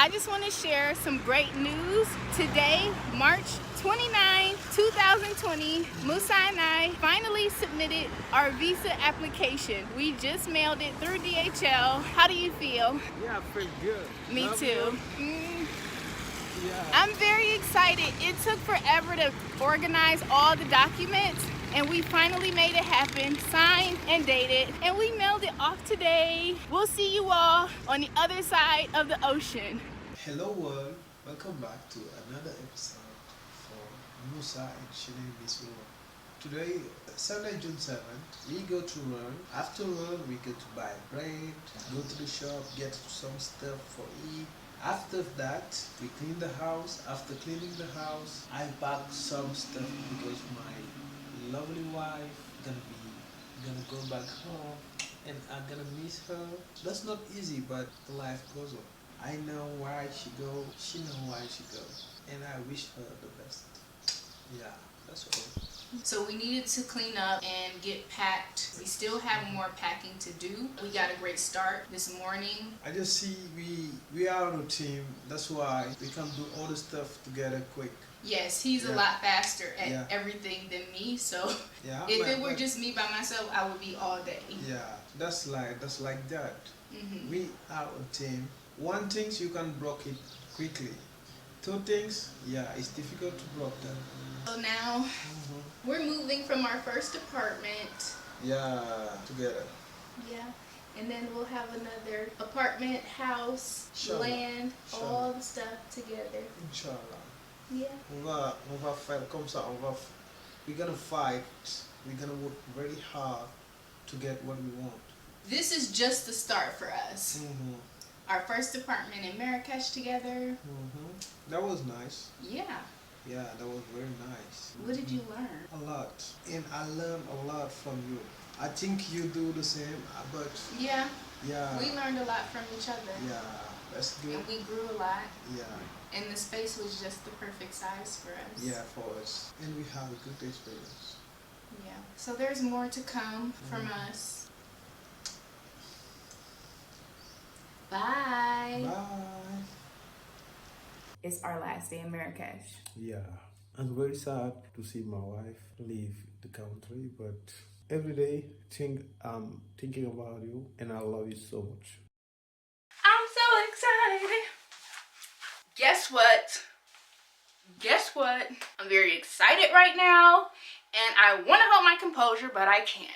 I just want to share some great news. Today, March 29, 2020, Musa and I finally submitted our visa application. We just mailed it through DHL. How do you feel? Yeah, I feel good. Me Love too. you. Yeah. I'm very excited. It took forever to organize all the documents, and we finally made it happen, signed and dated, and we mailed it off today. We'll see you all on the other side of the ocean. Hello world, welcome back to another episode for Musa and Shanay Miss World. Today, Sunday, June 7th, we go to run. After run, we go to buy bread, go to the shop, get some stuff for eat. After that, we clean the house. After cleaning the house, I pack some stuff because my lovely wife gonna go back home and I'm gonna miss her. That's not easy, but life goes on. I know why she go, she know why she go, and I wish her the best. Yeah, that's all. So we needed to clean up and get packed. We still have more packing to do. We got a great start this morning. I just see we are on a team. That's why we can do all the stuff together quick. Yes, he's a lot faster at everything than me. So if it were just me by myself, I would be all day. Yeah, that's like that. We are a team. One things you can block it quickly. Two things, it's difficult to block them. So now we're moving from our first apartment. Yeah, together. Yeah, and then we'll have another apartment, house, Inshallah. land, all the stuff together. Inshallah. Yeah. On va faire comme ça. We're gonna fight. We're gonna work very hard to get what we want. This is just the start for us. Our first apartment in Marrakesh together. That was nice. Yeah. Yeah, that was very nice. What did you learn? A lot. And I learned a lot from you. I think you do the same, but yeah, we learned a lot from each other. Yeah, that's good. And we grew a lot. Yeah. And the space was just the perfect size for us. Yeah, for us. And we have a good experience. Yeah. So there's more to come from us. Bye. Bye. It's our last day in Marrakesh. Yeah. I'm very sad to see my wife leave the country, but every day I'm thinking about you and I love you so much. I'm so excited. Guess what? I'm very excited right now and I want to hold my composure, but I can't.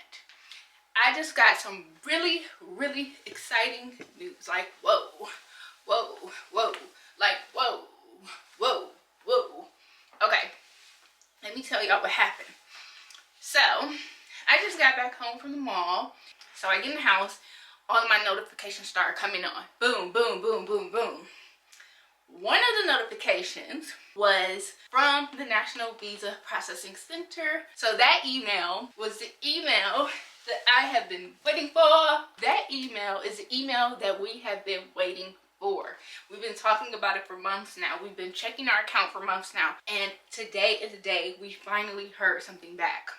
I just got some really, really exciting news. Like, whoa. Like, whoa. Okay, let me tell y'all what happened. So, I just got back home from the mall. So I get in the house, all of my notifications start coming on. Boom, boom, boom, boom, boom. One of the notifications was from the National Visa Processing Center. So that email was the email that I have been waiting for. That email is the email that we have been waiting for. We've been talking about it for months now. We've been checking our account for months now. And today is the day we finally heard something back.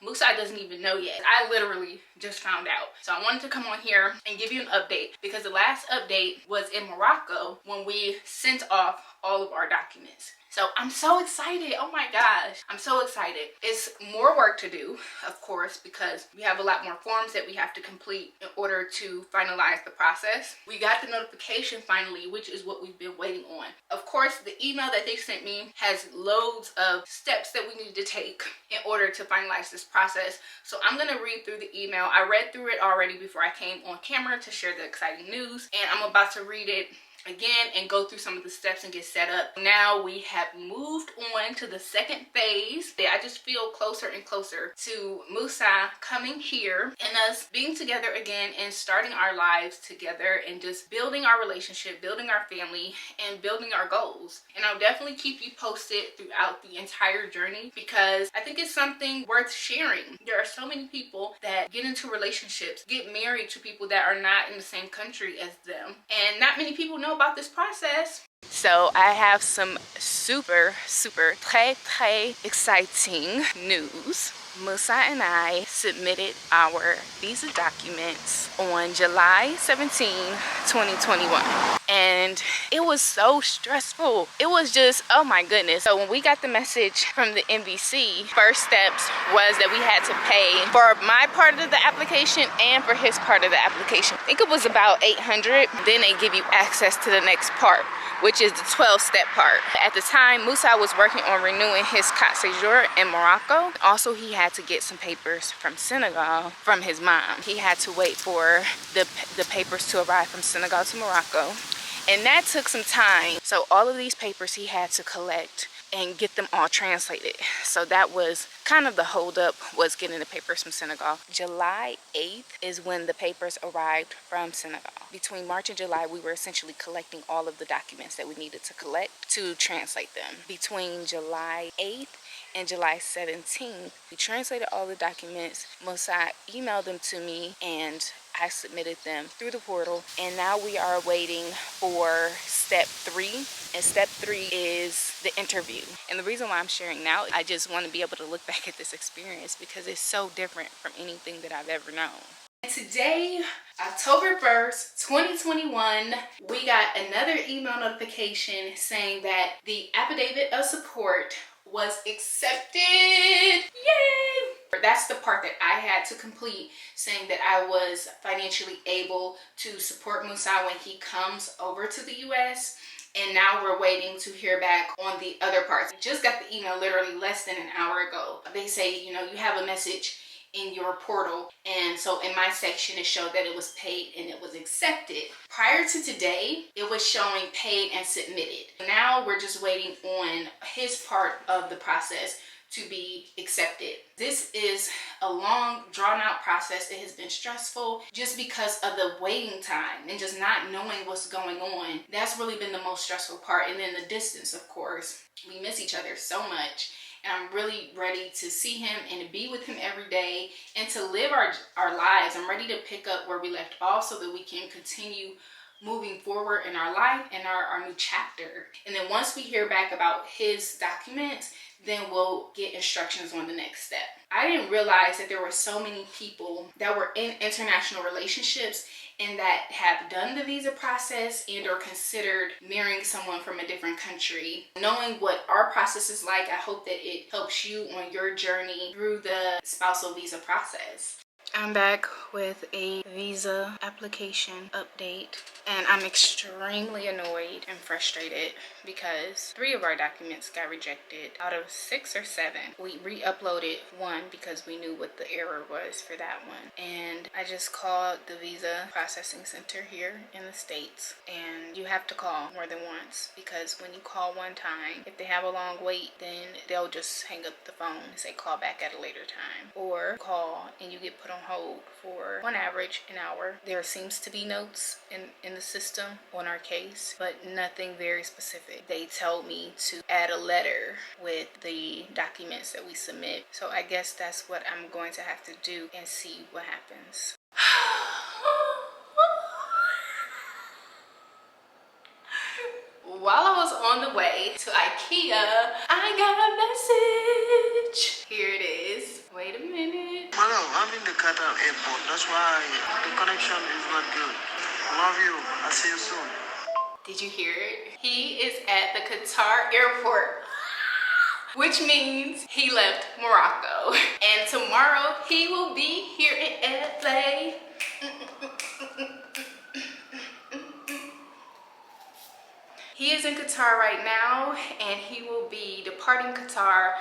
Musa doesn't even know yet. I literally just found out. So I wanted to come on here and give you an update because the last update was in Morocco when we sent off all of our documents. So I'm so excited. Oh my gosh. I'm so excited. It's more work to do, of course, because we have a lot more forms that we have to complete in order to finalize the process. We got the notification finally, which is what we've been waiting on. Of course, the email that they sent me has loads of steps that we need to take in order to finalize this process. So I'm going to read through the email. I read through it already before I came on camera to share the exciting news, and I'm about to read it again and go through some of the steps and get set up. Now we have moved on to the second phase. I just feel closer and closer to Musa coming here and us being together again and starting our lives together and just building our relationship, building our family, and building our goals. And I'll definitely keep you posted throughout the entire journey because I think it's something worth sharing. There are so many people that get into relationships, get married to people that are not in the same country as them, and not many people know about this process. So I have some super super très exciting news. Musa and I submitted our visa documents on July 17, 2021. And it was so stressful. It was just, oh my goodness. So when we got the message from the NBC, first steps was that we had to pay for my part of the application and for his part of the application. I think it was about $800. Then they give you access to the next part, which is the 12-step part. At the time, Musa was working on renewing his carte séjour in Morocco. Also, he had to get some papers from Senegal from his mom. He had to wait for the papers to arrive from Senegal to Morocco. And that took some time. So all of these papers he had to collect and get them all translated. So that was kind of the holdup, was getting the papers from Senegal. July 8th is when the papers arrived from Senegal. Between March and July, we were essentially collecting all of the documents that we needed to collect to translate them. Between July 8th and July 17th, we translated all the documents. Musa emailed them to me and I submitted them through the portal, and now we are waiting for step 3, and step 3 is the interview. And the reason why I'm sharing now, I just want to be able to look back at this experience because it's so different from anything that I've ever known. Today, October 1st, 2021, we got another email notification saying that the affidavit of support was accepted. Yay! That's the part that I had to complete, saying that I was financially able to support Musa when he comes over to the US. And now we're waiting to hear back on the other parts. I just got the email literally less than an hour ago. They say, you know, you have a message in your portal, and so in my section it showed that it was paid and it was accepted. Prior to today, it was showing paid and submitted. Now we're just waiting on his part of the process to be accepted. This is a long, drawn-out process. It has been stressful just because of the waiting time and just not knowing what's going on. That's really been the most stressful part. And then the distance, of course. We miss each other so much. And I'm really ready to see him and to be with him every day and to live our lives. I'm ready to pick up where we left off so that we can continue moving forward in our life and our new chapter. And then once we hear back about his documents, then we'll get instructions on the next step. I didn't realize that there were so many people that were in international relationships and that have done the visa process and or considered marrying someone from a different country. Knowing what our process is like, I hope that it helps you on your journey through the spousal visa process. I'm back with a visa application update, and I'm extremely annoyed and frustrated because 3 of our documents got rejected out of 6 or 7. We re-uploaded 1 because we knew what the error was for that one, and I just called the visa processing center here in the States, and you have to call more than once because when you call one time, if they have a long wait, then they'll just hang up the phone and say call back at a later time, or call and you get put on hold for on average an hour. There seems to be notes in the system on our case, but nothing very specific. They told me to add a letter with the documents that we submit, so I guess that's what I'm going to have to do and see what happens. While I was on the way to IKEA, I got a message. Here it is. Wait a minute. Madam, I'm in the Qatar airport. That's why the connection is not good. Love you. I'll see you soon. Did you hear it? He is at the Qatar airport, which means he left Morocco. And tomorrow he will be here in LA. He is in Qatar right now, and he will be departing Qatar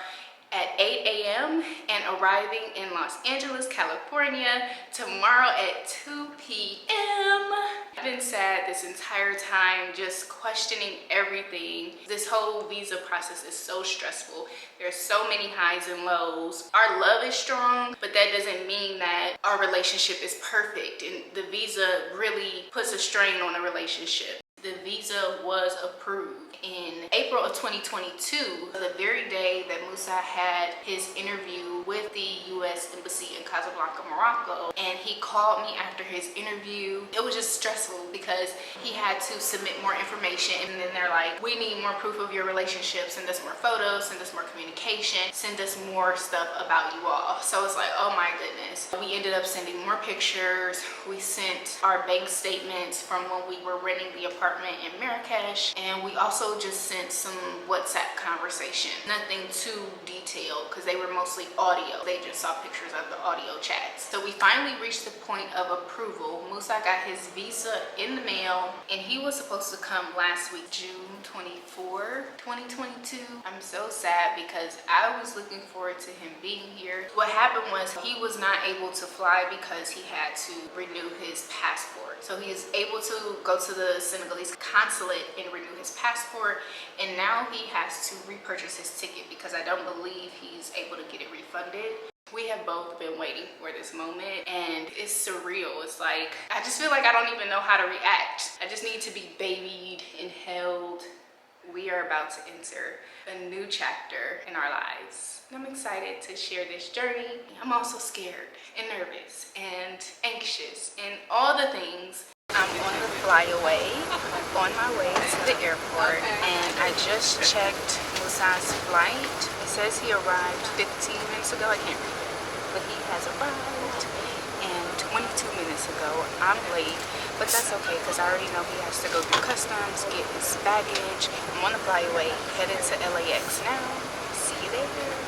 at 8 a.m. and arriving in Los Angeles, California tomorrow at 2 p.m. I've been sad this entire time, just questioning everything. This whole visa process is so stressful. There's so many highs and lows. Our love is strong, but that doesn't mean that our relationship is perfect, and the visa really puts a strain on the relationship. The visa was approved in April of 2022, the very day that Musa had his interview with the U.S. Embassy in Casablanca, Morocco. And he called me after his interview. It was just stressful because he had to submit more information, and then they're like, we need more proof of your relationship, send us more photos, send us more communication, send us more stuff about you all. So it's like, oh my goodness. We ended up sending more pictures. We sent our bank statements from when we were renting the apartment in Marrakesh, and we also just sent some WhatsApp conversation. Nothing too detailed because they were mostly audio. They just saw pictures of the audio chats. So we finally reached the point of approval. Musa got his visa in the mail, and he was supposed to come last week, June 24, 2022. I'm so sad because I was looking forward to him being here. What happened was he was not able to fly because he had to renew his passport. So he is able to go to the Senegalese consulate and renew his passport, and now he has to repurchase his ticket because I don't believe he's able to get it refunded. We have both been waiting for this moment, and it's surreal. It's like, I just feel like I don't even know how to react. I just need to be babied and held. We are about to enter a new chapter in our lives. I'm excited to share this journey. I'm also scared and nervous and anxious and all the things. I'm on the flyaway, on my way to the airport, and I just checked Musa's flight. It says he arrived 15 minutes ago. I can't read it, but he has arrived. And 22 minutes ago, I'm late, but that's okay because I already know he has to go through customs, get his baggage. I'm on the flyaway, headed to LAX now. See you there.